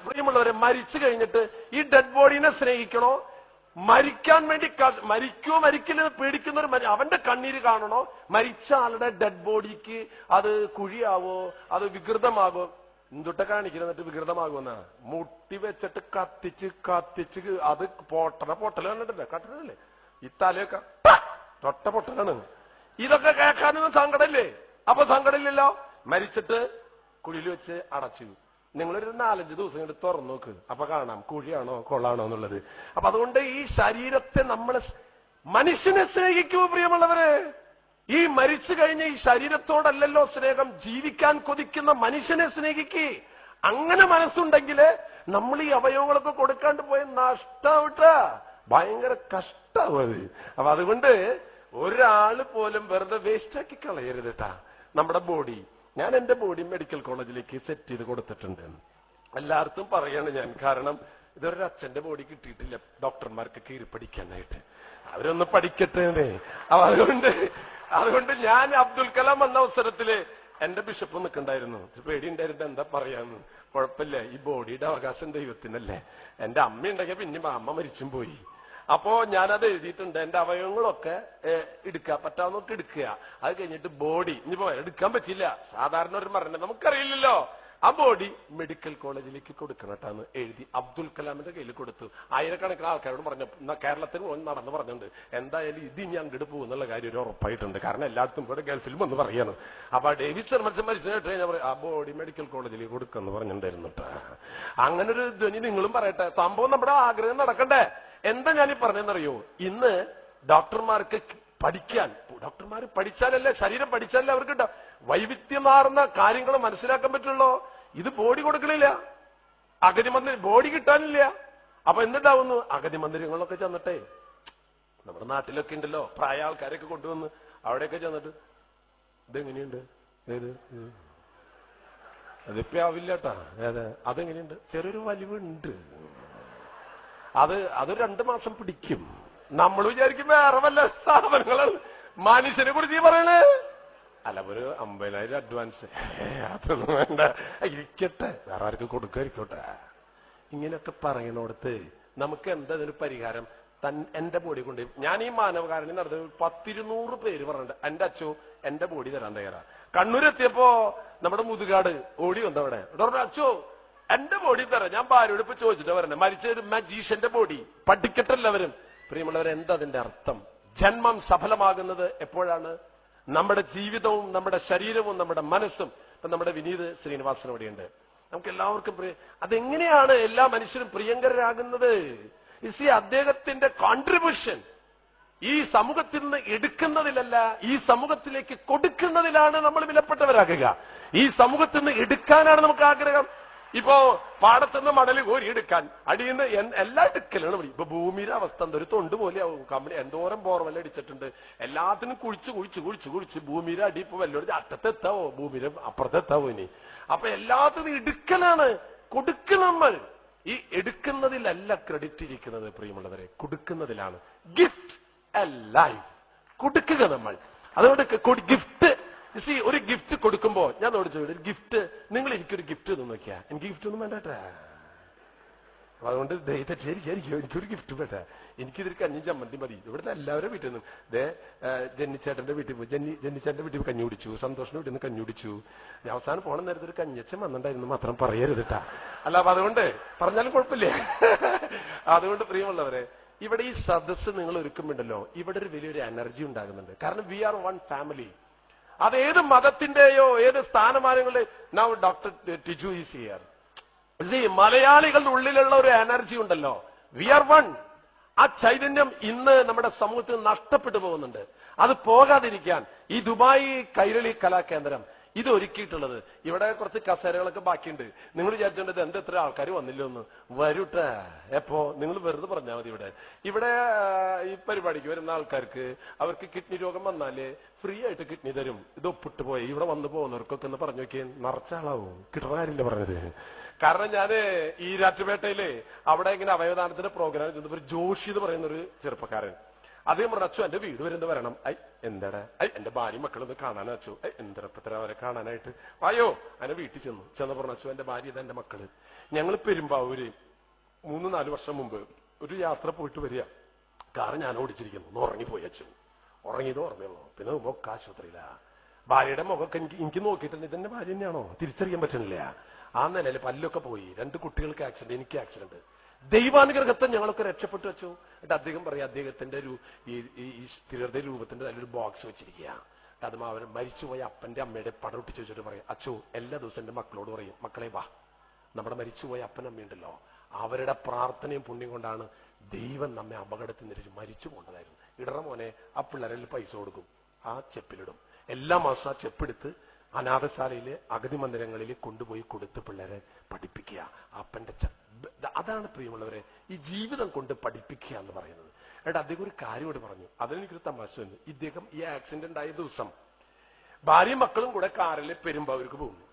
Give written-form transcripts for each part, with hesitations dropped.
പ്രിയമുള്ളവരെ, മരിച്ചു കഴിഞ്ഞിട്ട് ഈ ഡെഡ് ബോഡീനെ സ്നേഹിക്കണോ? മരിക്കാൻ വേണ്ടി മരിക്കോ മരിക്കില്ലെന്ന് പേടിക്കുന്നവർ അവന്റെ കണ്ണീര് കാണണോ? മരിച്ച ആളുടെ ഡെഡ് ബോഡിക്ക് അത് കുഴിയാവോ, അത് വികൃതമാകോ? എന്തുട്ട കാണിക്കുന്നത്? എന്നിട്ട് വികൃതമാകുമെന്നാ മുട്ടി വെച്ചിട്ട് കത്തിച്ച് അത് പൊട്ടല കണ്ടിട്ടില്ലേ? ഈ തലയൊക്കെ തൊട്ട പൊട്ടലാണ്. ഇതൊക്കെ കേൾക്കാനൊന്നും സങ്കടമില്ലേ? അപ്പൊ സങ്കടമില്ലല്ലോ. മരിച്ചിട്ട് കുഴിയിൽ വെച്ച് അടച്ചു. നിങ്ങളൊരു 4-5 ദിവസം കണ്ട് തുറന്നു നോക്ക്, അപ്പൊ കാണാം കുഴിയാണോ കൊള്ളാണോ എന്നുള്ളത്. അപ്പൊ അതുകൊണ്ട് ഈ ശരീരത്തെ നമ്മൾ മനുഷ്യനെ സ്നേഹിക്കൂ പ്രിയമുള്ളവര്. ഈ മരിച്ചു കഴിഞ്ഞ ഈ ശരീരത്തോടല്ലല്ലോ സ്നേഹം. ജീവിക്കാൻ കൊതിക്കുന്ന മനുഷ്യനെ സ്നേഹിക്കേ. അങ്ങനെ മനസ്സുണ്ടെങ്കില് നമ്മൾ ഈ അവയവങ്ങളൊക്കെ കൊടുക്കാണ്ട് പോയ നഷ്ടാവട്ട, ഭയങ്കര കഷ്ടാവും അത്. അപ്പൊ അതുകൊണ്ട് ഒരാള് പോലും വെറുതെ വേസ്റ്റാക്കി കളയരുത് കേട്ടാ നമ്മുടെ ബോഡി. ഞാൻ എന്റെ ബോഡി മെഡിക്കൽ കോളേജിലേക്ക് സെറ്റ് ചെയ്ത് കൊടുത്തിട്ടുണ്ട്. എല്ലാവർക്കും പറയാണ് ഞാൻ, കാരണം ഇതൊരു അച്ഛന്റെ ബോഡി കിട്ടിയിട്ടില്ല ഡോക്ടർമാർക്ക് കീറി പഠിക്കാനായിട്ട്. അവരൊന്ന് പഠിക്കട്ടെ. അപ്പൊ അതുകൊണ്ട് ഞാൻ അബ്ദുൽ കലാം വന്ന അവസരത്തില് എന്റെ ബിഷപ്പ് നിൽക്കണ്ടായിരുന്നു. പേടിയുണ്ടായിരുന്നു എന്താ പറയാന്ന്. കുഴപ്പമില്ല, ഈ ബോഡിയുടെ അവകാശം ദൈവത്തിനല്ലേ. എന്റെ അമ്മ ഉണ്ടെങ്കിൽ പിന്നെ അമ്മ മരിച്ചും പോയി. അപ്പോ ഞാനത് എഴുതിയിട്ടുണ്ട്. എന്റെ അവയവങ്ങളൊക്കെ എടുക്കുക, പറ്റാവുന്നൊക്കെ എടുക്കുക. അത് കഴിഞ്ഞിട്ട് ബോഡി ഇനിയിപ്പോ എടുക്കാൻ പറ്റില്ല, സാധാരണ ഒരു മരണം നമുക്കറിയില്ലല്ലോ, ആ ബോഡി മെഡിക്കൽ കോളേജിലേക്ക് കൊടുക്കണട്ടാന്ന് എഴുതി അബ്ദുൽ കലാമിന്റെ കയ്യിൽ കൊടുത്തു. ആയിരക്കണക്കിന് ആൾക്കാരോട് പറഞ്ഞു, കേരളത്തിൽ നടന്നു പറഞ്ഞിട്ടുണ്ട്. എന്തായാലും ഇത് ഇനി അങ്ങോട്ട് പോകുന്നുള്ള കാര്യം ഒരു ഉറപ്പായിട്ടുണ്ട്. കാരണം എല്ലായിടത്തും ഇവിടെ ഗൾഫിലും ഒന്ന് പറയാണ്. അപ്പൊ ഡേവിഡ് മരിച്ചിട്ട് ഞാൻ പറയും, ആ ബോഡി മെഡിക്കൽ കോളേജിലേക്ക് കൊടുക്കാന്ന് പറഞ്ഞിട്ടുണ്ടായിരുന്നു. അങ്ങനെ ഒരു ധ്വനി നിങ്ങളും പറയട്ടെ. സംഭവം നമ്മുടെ ആഗ്രഹം നടക്കണ്ടേ? എന്താ ഞാനീ പറഞ്ഞെന്നറിയോ? ഇന്ന് ഡോക്ടർമാർക്ക് പഠിക്കാൻ, ഡോക്ടർമാർ പഠിച്ചാലല്ലേ, ശരീരം പഠിച്ചാലല്ലേ അവർക്ക് വൈവിധ്യമാർന്ന കാര്യങ്ങൾ മനസ്സിലാക്കാൻ പറ്റുള്ളൂ. ഇത് ബോഡി കൊടുക്കണില്ല, അഗതി മന്ദിരം ബോഡി കിട്ടാനില്ല. അപ്പൊ എന്തുണ്ടാവുന്നു? അഗതി മന്ദിരങ്ങളിലൊക്കെ ചെന്നിട്ടേ, നമ്മുടെ നാട്ടിലൊക്കെ ഉണ്ടല്ലോ പ്രായ ആൾക്കാരൊക്കെ കൊണ്ടുവന്ന് അവിടെയൊക്കെ ചെന്നിട്ട് ഇതെങ്ങനെയുണ്ട്, ഏത് അതിപ്പോ ആവില്ല കേട്ടാ, അതെങ്ങനെയുണ്ട്, ചെറിയൊരു വലിവുണ്ട്, അത് 2 മാസം പിടിക്കും. നമ്മൾ വിചാരിക്കും വേറെ വല്ല സ്ഥാപനങ്ങളാണ് മനുഷ്യനെ കുറിച്ച് പറയണേ. അല്ല, ഒരു 50,000 അഡ്വാൻസ്, അതൊന്നും വേണ്ട, ഇരിക്കട്ടെ, വേറെ ആർക്ക് കൊടുക്കാതിരിക്കട്ടെ. ഇങ്ങനെയൊക്കെ പറയണോടത്ത് നമുക്ക് എന്താ ഇതിന് പരിഹാരം? എന്റെ ബോഡി കൊണ്ട് ഞാൻ ഈ മാനവകാരുണ്യം നടത്തുന്നത് 10-200 പേര് പറഞ്ഞിട്ട് എന്റെ അച്ഛോ എന്റെ ബോഡി തരാൻ തയ്യാറാ. കണ്ണൂരെത്തിയപ്പോ നമ്മുടെ മുതുകാട് ഓടി വന്നവിടെ അച്ഛോ എന്റെ ബോഡി തരാം. ഞാൻ ഭാര്യയോട് ഇപ്പൊ ചോദിച്ചിട്ട് വരണേ, മരിച്ചൊരു മജീഷ്യന്റെ ബോഡി. പഠിക്കട്ടെല്ലാവരും. പ്രിയമുള്ളവരെ, എന്താ അതിന്റെ അർത്ഥം? ജന്മം സഫലമാകുന്നത് എപ്പോഴാണ്? നമ്മുടെ ജീവിതവും നമ്മുടെ ശരീരവും നമ്മുടെ മനസ്സും. ഇപ്പൊ നമ്മുടെ വിനീത് ശ്രീനിവാസൻ ഇവിടെയുണ്ട്. നമുക്ക് എല്ലാവർക്കും അതെങ്ങനെയാണ് എല്ലാ മനുഷ്യരും പ്രിയങ്കരാകുന്നത്? അദ്ദേഹത്തിന്റെ കോൺട്രിബ്യൂഷൻ ഈ സമൂഹത്തിൽ നിന്ന് എടുക്കുന്നതിലല്ല, ഈ സമൂഹത്തിലേക്ക് കൊടുക്കുന്നതിലാണ് നമ്മൾ വിലപ്പെട്ടവരാകുക. ഈ സമൂഹത്തിൽ നിന്ന് എടുക്കാനാണ് നമുക്ക് ആഗ്രഹം. ഇപ്പോ പാടത്തുനിന്ന് മണൽ കോരിയെടുക്കാൻ അടിയുന്ന എല്ലാ എടുക്കലാണ്. ഇപ്പൊ ഭൂമിയുടെ അവസ്ഥ എന്താ? ഒരു തൊണ്ട് പോലെയാവും. കമ്പനി എന്തോരം ബോർവെല്ലാം അടിച്ചിട്ടുണ്ട്. എല്ലാത്തിനും കുഴിച്ച് ഭൂമിയുടെ അടി ഇപ്പൊ വല്ലോട് അറ്റത്തെത്താവോ, ഭൂമിയുടെ അപ്പുറത്തെത്താവോ ഇനി? അപ്പൊ എല്ലാത്തിനും എടുക്കലാണ്. കൊടുക്കുക നമ്മൾ. ഈ എടുക്കുന്നതിലല്ല ക്രെഡിറ്റ് ഇരിക്കുന്നത് പ്രിയമുള്ളവരെ, കൊടുക്കുന്നതിലാണ്. Gift A life. കൊടുക്കുക നമ്മൾ. അതുകൊണ്ട് ഗിഫ്റ്റ്, ഒരു ഗിഫ്റ്റ് കൊടുക്കുമ്പോ ഞാൻ ചോദിച്ചു, ഗിഫ്റ്റ് നിങ്ങൾ എനിക്കൊരു ഗിഫ്റ്റ് നോക്കിയാ, എനിക്ക് ഗിഫ്റ്റ് ഒന്നും വേണ്ടട്ടെ. അതുകൊണ്ട് എനിക്കൊരു ഗിഫ്റ്റ് വേണ്ട, എനിക്കിതൊരു കഞ്ഞി ചമ്മന്തി മതി. ഇവിടുന്ന് എല്ലാവരും വീട്ടിൽ നിന്നും ജന്നിച്ചേട്ടന്റെ വീട്ടിൽ പോയി, ജന്നിച്ചേട്ടന്റെ വീട്ടിൽ കഞ്ഞി കുടിച്ചു, സന്തോഷിന്റെ വീട്ടിൽ നിന്ന് കഞ്ഞി കുടിച്ചു. അവസാനം പോണ നേരത്തെ ഒരു കഞ്ഞച്ചൻ വന്നിട്ടുണ്ടായിരുന്നു മാത്രം പറയരുതിട്ടാ. അല്ല, അപ്പൊ അതുകൊണ്ട് പറഞ്ഞാലും കുഴപ്പമില്ല. അതുകൊണ്ട് പ്രിയമുള്ളവരെ, ഇവിടെ ഈ സദസ്സ് നിങ്ങൾ ഒരുക്കുമ്പോണ്ടല്ലോ, ഇവിടെ ഒരു വലിയൊരു എനർജി ഉണ്ടാകുന്നുണ്ട്. കാരണം വി ആർ വൺ ഫാമിലി. അത് ഏത് മതത്തിന്റെയോ ഏത് സ്ഥാനമാനങ്ങളുടെയോ. Now doctor Tiju is here. മലയാളികളുടെ ഉള്ളിലുള്ള ഒരു എനർജി ഉണ്ടല്ലോ, വി ആർ വൺ. ആ ചൈതന്യം ഇന്ന് നമ്മുടെ സമൂഹത്തിൽ നഷ്ടപ്പെട്ടു പോകുന്നുണ്ട്. അത് പോകാതിരിക്കാൻ ഈ ദുബായ് കൈരളി കലാകേന്ദ്രം ഇത് ഒരുക്കിയിട്ടുള്ളത്. ഇവിടെ കുറച്ച് കസേരകളൊക്കെ ബാക്കിയുണ്ട്. നിങ്ങൾ വിചാരിച്ചോണ്ടത് എന്താ എത്ര ആൾക്കാർ വന്നില്ലൊന്ന്? വരൂട്ടെ. എപ്പോ? നിങ്ങൾ വെറുതെ പറഞ്ഞാൽ മതി. ഇവിടെ ഈ പരിപാടിക്ക് വരുന്ന ആൾക്കാർക്ക് അവർക്ക് കിഡ്നി രോഗം വന്നാല് ഫ്രീ ആയിട്ട് കിഡ്നി തരും. ഇത് ഒപ്പിട്ട് പോയി ഇവിടെ വന്നു പോകുന്നവർക്കൊക്കെ ഒന്ന് പറഞ്ഞു നോക്കിയാൽ നിറച്ചാളാവും. കിട്ടണാരില്ല പറഞ്ഞത്. കാരണം ഞാന് ഈരാറ്റുപേട്ടയില് അവിടെ ഇങ്ങനെ അവയവദാനത്തിന്റെ പ്രോഗ്രാം ചെയ്തപ്പോ ജോഷി എന്ന് പറയുന്ന ഒരു ചെറുപ്പക്കാരൻ, അദ്ദേഹം പറഞ്ഞു, അച്ചു എന്റെ വീട് വരുന്നത് വരണം. എന്താടാ? എന്റെ ഭാര്യ മക്കളൊന്ന് കാണാൻ അച്ചു. എന്തരപ്പത്ര അവരെ കാണാനായിട്ട്? അയ്യോ, അതിനെ വീട്ടിൽ ചെന്ന് പറഞ്ഞു, അച്ചു എന്റെ ഭാര്യ ഇതെന്റെ മക്കള്. ഞങ്ങൾ പെരുമ്പാവൂര് 3-4 വർഷം മുമ്പ് ഒരു യാത്ര പോയിട്ട് വരിക. കാറ് ഞാൻ ഓടിച്ചിരിക്കുന്നു. ഉറങ്ങിപ്പോയി അച്ചു. ഉറങ്ങിയത് ഓർമ്മയുള്ളൂ. പിന്നെ മുഖം ആശുപത്രിയില്ല. ഭാര്യയുടെ മുഖമൊക്കെ എനിക്ക് നോക്കിയിട്ടുണ്ട്, ഇതെന്റെ ഭാര്യ തന്നെയാണോ തിരിച്ചറിയാൻ പറ്റുന്നില്ല. ആ നിലയിൽ പല്ലൊക്കെ പോയി. 2 കുട്ടികൾക്ക് ആക്സിഡന്റ്, എനിക്ക് ആക്സിഡന്റ്. ദൈവാനുഗ്രഹത്തെ ഞങ്ങളൊക്കെ രക്ഷപ്പെട്ടു വെച്ചു. എന്നിട്ട് അദ്ദേഹം പറയാം, അദ്ദേഹത്തിന്റെ ഈ സ്ഥിരത രൂപത്തിന്റെ നല്ലൊരു ബോക്സ് വെച്ചിരിക്കുക. അതും അവർ മരിച്ചുപോയ അപ്പന്റെ അമ്മയുടെ പടം ഒട്ടിച്ച് വെച്ചിട്ട് പറയും, അച്ചു എല്ലാ ദിവസവും എന്റെ മക്കളോട് പറയും, മക്കളെ വാ, നമ്മുടെ മരിച്ചുപോയ അപ്പനമ്മയുണ്ടല്ലോ, അവരുടെ പ്രാർത്ഥനയും പുണ്യം കൊണ്ടാണ് ദൈവം നമ്മെ അപകടത്തിൽ നിന്ന് മരിച്ചു പോകേണ്ടതായിരുന്നു. ഇടറ മോനെ, ആ പിള്ളേരിൽ പൈസ കൊടുക്കും, ആ ചെപ്പിലിടും. എല്ലാ മാസവും ആ ചെപ്പെടുത്ത് അനാഥശാലയിലെ അഗതി മന്ദിരങ്ങളിൽ കൊണ്ടുപോയി കൊടുത്ത് പിള്ളേരെ പഠിപ്പിക്കുക. അപ്പന്റെ അതാണ് പ്രിയമുള്ളവരെ ഈ ജീവിതം കൊണ്ട് പഠിപ്പിക്കുക എന്ന് പറയുന്നത്. എന്നിട്ട് അദ്ദേഹം ഒരു കാര്യമോട് പറഞ്ഞു, അതിനെനിക്കൊരു തമാശ വന്നു. ഇദ്ദേഹം ഈ ആക്സിഡന്റ് ആയ ദിവസം ഭാര്യയും മക്കളും കൂടെ കാറിൽ പെരുമ്പാവൂർക്ക് പോകുന്നു.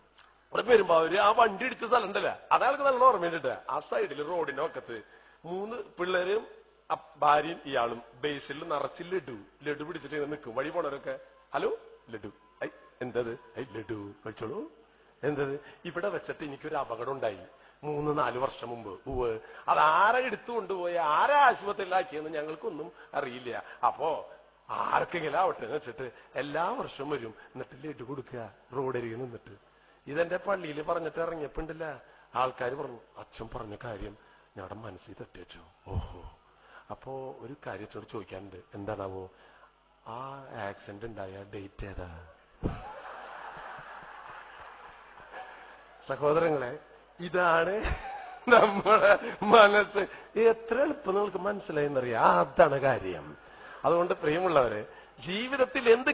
അവിടെ പെരുമ്പാവൂര് ആ വണ്ടി ഇടിച്ച സ്ഥലം ഉണ്ടല്ല, അതാൾക്ക് നല്ല ഓർമ്മയുണ്ട്. ആ സൈഡിൽ റോഡിന്റെ പക്കത്ത് 3 പിള്ളേരും ഭാര്യയും ഇയാളും ബേസിൽ നിറച്ച് ലഡു പിടിച്ചിട്ട് നിൽക്കും. വഴി പോണവരൊക്കെ, ഹലോ ലഡു, എന്തത്? ലഡു കഴിച്ചോളൂ. എന്തത്? ഇവിടെ വെച്ചിട്ട് എനിക്കൊരു അപകടം ഉണ്ടായി 3-4 വർഷം മുമ്പ്. അതാരെ എടുത്തു കൊണ്ടുപോയി ആരെ ആശുപത്രിയിലാക്കിയെന്ന് ഞങ്ങൾക്കൊന്നും അറിയില്ല. അപ്പോ ആർക്കെങ്കിലും ആവട്ടെ എന്ന് വെച്ചിട്ട് എല്ലാ വർഷവും വരും. എന്നിട്ട് ലഡു കൊടുക്കുക റോഡരികിൽ നിന്നിട്ട്. ഇതെന്റെ പള്ളിയിൽ പറഞ്ഞിട്ട് ഇറങ്ങിയപ്പോണ്ടില്ല, ആൾക്കാർ പറഞ്ഞു, അച്ഛൻ പറഞ്ഞ കാര്യം ഞങ്ങളുടെ മനസ്സിൽ തട്ടി വെച്ചു. ഓഹോ, അപ്പോ ഒരു കാര്യത്തോട് ചോദിക്കാനുണ്ട്. എന്താണാവോ? ആ ആക്സിഡന്റ് ഉണ്ടായ ഡേറ്റ് ഏതാ? സഹോദരങ്ങളെ, ഇതാണ് നമ്മുടെ മനസ്സ്. എത്ര എളുപ്പം നിങ്ങൾക്ക് മനസ്സിലായെന്നറിയാം. അതാണ് കാര്യം. അതുകൊണ്ട് പ്രിയമുള്ളവരെ, ജീവിതത്തിൽ എന്ത്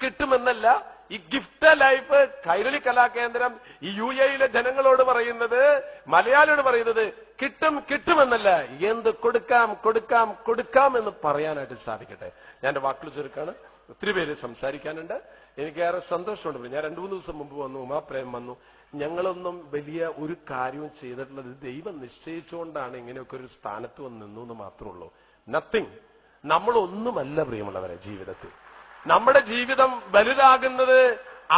കിട്ടുമെന്നല്ല ഈ ഗിഫ്റ്റ് ലൈഫ് കൈരളി കലാകേന്ദ്രം ഈ UAE ജനങ്ങളോട് പറയുന്നത്, മലയാളിയോട് പറയുന്നത്, കിട്ടുമെന്നല്ല, എന്ത് കൊടുക്കാം എന്ന് പറയാനായിട്ട് സാധിക്കട്ടെ. ഞാൻ എന്റെ വാക്കുകൾ ചുരുക്കാണ്. ഒത്തിരി പേര് സംസാരിക്കാനുണ്ട്. എനിക്കേറെ സന്തോഷമുണ്ട്. ഞാൻ 2-3 ദിവസം മുമ്പ് വന്നു, ഉമാപ്രേം വന്നു. ഞങ്ങളൊന്നും വലിയ ഒരു കാര്യവും ചെയ്തിട്ടുള്ളത് ദൈവം നിശ്ചയിച്ചുകൊണ്ടാണ് ഇങ്ങനെയൊക്കെ ഒരു സ്ഥാനത്ത് വന്ന് നിന്നു എന്ന് മാത്രമേ ഉള്ളൂ. നത്തിങ്. നമ്മളൊന്നുമല്ല പ്രിയമുള്ളവരെ ജീവിതത്തിൽ. നമ്മുടെ ജീവിതം വലുതാകുന്നത്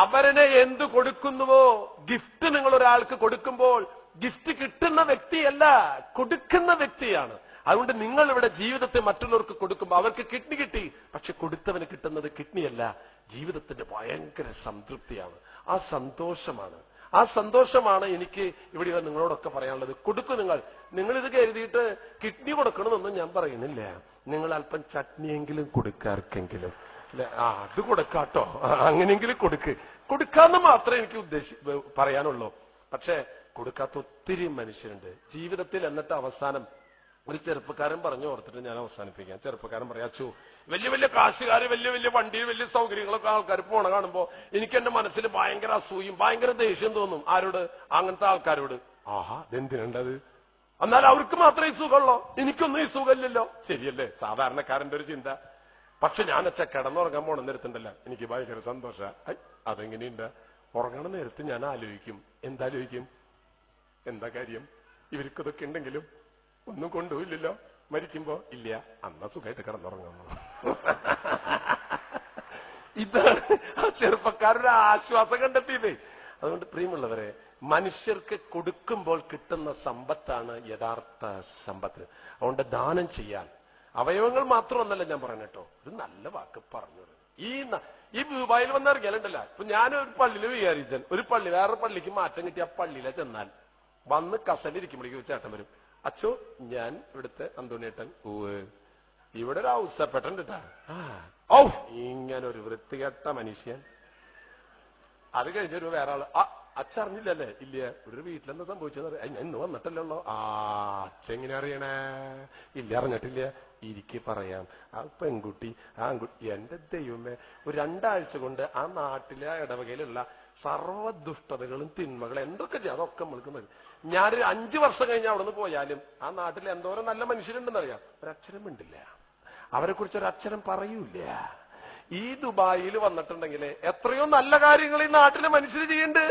അവരനെ എന്ത് കൊടുക്കുന്നുവോ. ഗിഫ്റ്റ് നിങ്ങൾ ഒരാൾക്ക് കൊടുക്കുമ്പോൾ ഗിഫ്റ്റ് കിട്ടുന്ന വ്യക്തിയല്ല, കൊടുക്കുന്ന വ്യക്തിയാണ്. അതുകൊണ്ട് നിങ്ങൾ ഇവിടെ ജീവിതത്തെ മറ്റുള്ളവർക്ക് കൊടുക്കുമ്പോൾ അവർക്ക് കിഡ്നി കിട്ടി, പക്ഷെ കൊടുത്തവന് കിട്ടുന്നത് കിഡ്നിയല്ല, ജീവിതത്തിന്റെ ഭയങ്കര സംതൃപ്തിയാണ്. ആ സന്തോഷമാണ് എനിക്ക് ഇവിടെ നിങ്ങളോടൊക്കെ പറയാനുള്ളത്. കൊടുക്കും. നിങ്ങളിത് കരുതിയിട്ട് കിഡ്നി കൊടുക്കണമെന്നൊന്നും ഞാൻ പറയുന്നില്ല. നിങ്ങൾ അല്പം ചട്നിയെങ്കിലും കൊടുക്കാർക്കെങ്കിലും അത് കൊടുക്കാട്ടോ, അങ്ങനെയെങ്കിലും കൊടുക്കാന്ന് മാത്രമേ എനിക്ക് പറയാനുള്ളൂ. പക്ഷെ കൊടുക്കാത്ത ഒത്തിരി മനുഷ്യരുണ്ട് ജീവിതത്തിൽ. എന്നിട്ട് അവസാനം ഒരു ചെറുപ്പക്കാരൻ പറഞ്ഞു ഓർത്തിട്ട് ഞാൻ അവസാനിപ്പിക്കാം. ചെറുപ്പക്കാരൻ പറയാച്ചു, വലിയ വലിയ കാശുകാർ, വലിയ വലിയ വണ്ടിയിൽ വലിയ സൗകര്യങ്ങളൊക്കെ ആൾക്കാർ പോണ കാണുമ്പോ എനിക്ക് എന്റെ മനസ്സിൽ ഭയങ്കര അസൂയും ഭയങ്കര ദേഷ്യം തോന്നും. ആരോട്? അങ്ങനത്തെ ആൾക്കാരോട്. ആഹാ, ഇതെന്തിനുണ്ടത്? എന്നാൽ അവർക്ക് മാത്രമേ ഈ സുഖമുള്ളോ? എനിക്കൊന്നും ഈ സുഖമില്ലല്ലോ. ശരിയല്ലേ, സാധാരണക്കാരന്റെ ഒരു ചിന്ത. പക്ഷെ ഞാൻ കിടന്നുറങ്ങാൻ പോണ നേരത്തുണ്ടല്ല, എനിക്ക് ഭയങ്കര സന്തോഷ. അതെങ്ങനെയുണ്ട്? ഉറങ്ങണ നേരത്ത് ഞാൻ ആലോചിക്കും. എന്താലോചിക്കും? എന്താ കാര്യം? ഇവർക്കിതൊക്കെ ഉണ്ടെങ്കിലും ഒന്നും കൊണ്ടുപോയില്ലല്ലോ. മരിക്കുമ്പോ ഇല്ല, അന്നാ സുഖമായിട്ട് കിടന്നുറങ്ങുന്നു. ഇതാണ് ആ ചെറുപ്പക്കാരുടെ ആശ്വാസം കണ്ടെത്തിയത്. അതുകൊണ്ട് പ്രിയമുള്ളവരെ, മനുഷ്യർക്ക് കൊടുക്കുമ്പോൾ കിട്ടുന്ന സമ്പത്താണ് യഥാർത്ഥ സമ്പത്ത്. അതുകൊണ്ട് ദാനം ചെയ്യാൻ അവയവങ്ങൾ മാത്രമൊന്നല്ല ഞാൻ പറഞ്ഞിട്ടോ, ഒരു നല്ല വാക്ക് പറഞ്ഞു. ഈ ദുബായിൽ വന്നിറങ്ങിയാലുണ്ടല്ല, ഇപ്പൊ ഞാനൊരു പള്ളിയിൽ വിചാരിച്ചാൽ ഒരു പള്ളി വേറെ പള്ളിക്ക് മാറ്റം കിട്ടി ആ പള്ളിയിലെ ചെന്നാൽ വന്ന് കസലിരിക്കുമ്പോഴേക്കും ചേട്ടൻ വരും. അച്ചോ, ഞാൻ ഇവിടുത്തെ അന്തോണിയേട്ടൻ. ഇവിടെ ഒരു ഔസപ്പെട്ടൻ കിട്ടാ. ഓ, ഇങ്ങനെ ഒരു വൃത്തികെട്ട മനുഷ്യൻ. അത് കഴിഞ്ഞൊരു വേറെ ആള്, അച്ഛറിഞ്ഞില്ലല്ലേ? ഇല്ല. ഒരു വീട്ടിലെന്താ സംഭവിച്ചത്? ഞാൻ ഇന്ന് വന്നിട്ടല്ലോ. അച്ഛെങ്ങനെ അറിയണേ? ഇല്ല, അറിഞ്ഞിട്ടില്ല. ഇരിക്കെ പറയാം. ആ പെൺകുട്ടി ആൺകുട്ടി, എന്റെ ദൈവമേ, ഒരു 2 ആഴ്ച കൊണ്ട് ആ നാട്ടിലെ ഇടവകയിലുള്ള സർവ്വ ദുഷ്ടതകളും തിന്മകളും എന്തൊക്കെ ചെയ്യും അതൊക്കെ നമ്മൾക്ക്. ഞാനൊരു 5 വർഷം കഴിഞ്ഞ് അവിടെ നിന്ന് പോയാലും ആ നാട്ടിൽ എന്തോരം നല്ല മനുഷ്യരുണ്ടെന്നറിയാം. ഒരക്ഷരം മിണ്ടില്ല, അവരെ കുറിച്ച് ഒരക്ഷരം പറയൂല. ഈ ദുബായിൽ വന്നിട്ടുണ്ടെങ്കിൽ എത്രയോ നല്ല കാര്യങ്ങൾ ഈ നാട്ടിലെ മനുഷ്യർ ചെയ്യുന്നുണ്ട്.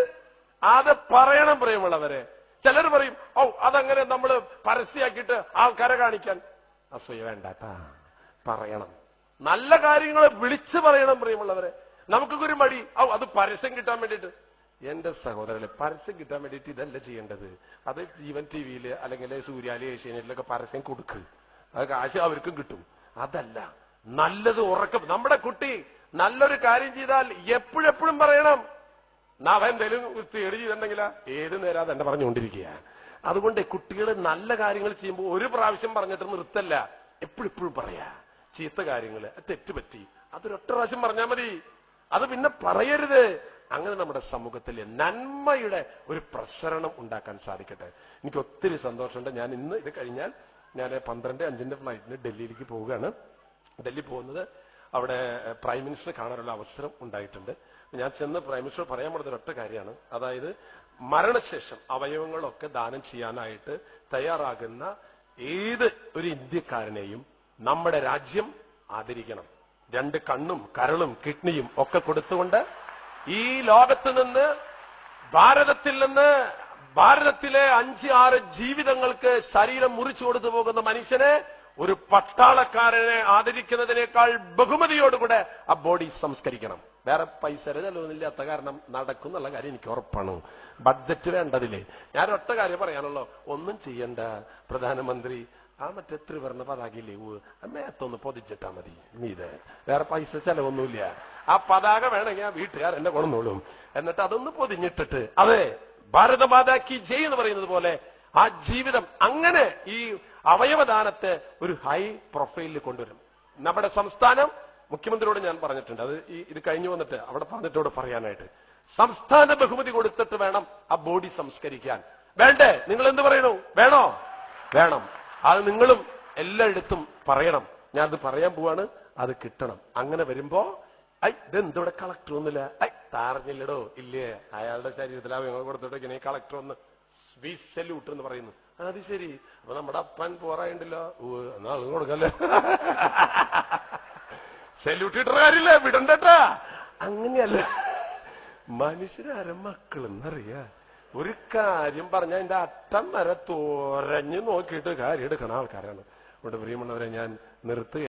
അത് പറയണം പ്രിയമുള്ളവരെ. ചിലർ പറയും, ഓ അതങ്ങനെ നമ്മൾ പരസ്യമാക്കിയിട്ട് ആൾക്കാരെ കാണിക്കാൻ. അസൂയ വേണ്ടാട്ടാ, പറയണം. നല്ല കാര്യങ്ങൾ വിളിച്ചു പറയണം പ്രിയമുള്ളവരെ. നമുക്കൊക്കെ ഒരു മടി, അത് പരസ്യം കിട്ടാൻ വേണ്ടിയിട്ട്. എന്റെ സഹോദരനെ, പരസ്യം കിട്ടാൻ വേണ്ടിയിട്ട് ഇതല്ല ചെയ്യേണ്ടത്. അത് ജീവൻ ടിവിയില് അല്ലെങ്കിൽ സൂര്യാലി ഏഷ്യാനെറ്റിലൊക്കെ പരസ്യം കൊടുക്ക്, അത് കാശ് അവർക്കും കിട്ടും. അതല്ല, നല്ലത് ഉറക്കം. നമ്മുടെ കുട്ടി നല്ലൊരു കാര്യം ചെയ്താൽ എപ്പോഴെപ്പോഴും പറയണം. അവൻ എന്തെങ്കിലും തേടി ചെയ്തിട്ടുണ്ടെങ്കില ഏത് നേരം അതെന്നെ പറഞ്ഞുകൊണ്ടിരിക്കുക. അതുകൊണ്ട് കുട്ടികൾ നല്ല കാര്യങ്ങൾ ചെയ്യുമ്പോൾ ഒരു പ്രാവശ്യം പറഞ്ഞിട്ട് നിർത്തല്ല, എപ്പോഴെപ്പോഴും പറയാ. ചീത്ത കാര്യങ്ങള്, തെറ്റുപറ്റി, അതൊരൊറ്റ പ്രാവശ്യം പറഞ്ഞാൽ മതി, അത് പിന്നെ പറയരുത്. അങ്ങനെ നമ്മുടെ സമൂഹത്തിലെ നന്മയുടെ ഒരു പ്രസരണം ഉണ്ടാക്കാൻ സാധിക്കട്ടെ. എനിക്ക് ഒത്തിരി സന്തോഷമുണ്ട്. ഞാൻ ഇന്ന് ഇത് കഴിഞ്ഞാൽ ഞാൻ 12:05 ഫ്ലൈറ്റിന് ഡൽഹിയിലേക്ക് പോവുകയാണ്. ഡൽഹി പോകുന്നത് അവിടെ പ്രൈം മിനിസ്റ്റർ കാണാനുള്ള അവസരം ഉണ്ടായിട്ടുണ്ട്. ഞാൻ ചെന്ന് പ്രൈം മിനിസ്റ്റർ പറയാൻ പോകുന്നത് ഒരൊറ്റ കാര്യമാണ്. അതായത് മരണശേഷം അവയവങ്ങളൊക്കെ ദാനം ചെയ്യാനായിട്ട് തയ്യാറാകുന്ന ഏത് ഒരു ഇന്ത്യക്കാരനെയും നമ്മുടെ രാജ്യം ആദരിക്കണം. 2 കണ്ണും കരളും കിഡ്നിയും ഒക്കെ കൊടുത്തുകൊണ്ട് ഈ ലോകത്ത് നിന്ന്, ഭാരതത്തിൽ നിന്ന്, ഭാരതത്തിലെ 5-6 ജീവിതങ്ങൾക്ക് ശരീരം മുറിച്ചു കൊടുത്തു പോകുന്ന മനുഷ്യനെ ഒരു പട്ടാളക്കാരനെ ആദരിക്കുന്നതിനേക്കാൾ ബഹുമതിയോടുകൂടെ ആ ബോഡി സംസ്കരിക്കണം. വേറെ പൈസ ചെലവൊന്നുമില്ലാത്ത കാരണം നടക്കും എന്നുള്ള കാര്യം എനിക്ക് ഉറപ്പാണ്. ബഡ്ജറ്റ് വേണ്ടതില്ലേ. ഞാൻ ഒറ്റ കാര്യം പറയാനുള്ളൂ, ഒന്നും ചെയ്യണ്ട. പ്രധാനമന്ത്രി ആ മറ്റേ ത്രിവർണ്ണ പതാകയില്ലേ, മേത്തൊന്ന് പൊതിച്ചിട്ടാ മതി മീതെ, വേറെ പൈസ ചെലവൊന്നുമില്ല. ആ പതാക വേണമെങ്കിൽ ആ വീട്ടുകാർ എന്നെ കൊണ്ടുവന്നോളും. എന്നിട്ട് അതൊന്ന് പൊതിഞ്ഞിട്ടിട്ട്, അതെ ഭാരതമാതാക്കി ജയ് എന്ന് പറയുന്നത് പോലെ ആ ജീവിതം അങ്ങനെ ഈ അവയവദാനത്തെ ഒരു ഹൈ പ്രൊഫൈലിൽ കൊണ്ടുവരും. നമ്മുടെ സംസ്ഥാനം മുഖ്യമന്ത്രിയോട് ഞാൻ പറഞ്ഞിട്ടുണ്ട്, അത് ഇത് കഴിഞ്ഞു വന്നിട്ട് അവിടെ പറഞ്ഞിട്ടോട് പറയാനായിട്ട്, സംസ്ഥാന ബഹുമതി കൊടുത്തിട്ട് വേണം ആ ബോഡി സംസ്കരിക്കാൻ. വേണ്ടേ? നിങ്ങൾ എന്ത് പറയണു? വേണോ? വേണം. അത് നിങ്ങളും എല്ലായിടത്തും പറയണം. ഞാനത് പറയാൻ പോവാണ്, അത് കിട്ടണം. അങ്ങനെ വരുമ്പോ ഇതെന്തോടെ കളക്ടർ ഒന്നുമില്ല, താറിഞ്ഞില്ലടോ, ഇല്ലേ, അയാളുടെ ശരീരത്തിൽ അവയവങ്ങൾ കൊടുത്തിട്ട് ഇങ്ങനെ കളക്ടർ ഒന്ന് സല്യൂട്ട് എന്ന് പറയുന്നു. അത് ശരി, അപ്പൊ നമ്മുടെ അപ്പൻ പോറായിണ്ടല്ലോ, എന്നാ അത് കൊടുക്കല്ലേ, സല്യൂട്ട് ഇട്ട കാര്യമില്ല, വിടണ്ടട്ടാ. അങ്ങനെയല്ല, മനുഷ്യരാര മക്കളെന്നറിയാ. ഒരു കാര്യം പറഞ്ഞാൽ അതിന്റെ അറ്റം വരെ തോരഞ്ഞ് നോക്കിയിട്ട് കാര്യം എടുക്കണ ആൾക്കാരാണ്. അതുകൊണ്ട് പ്രിയമുള്ളവരെ, ഞാൻ നിർത്തുക.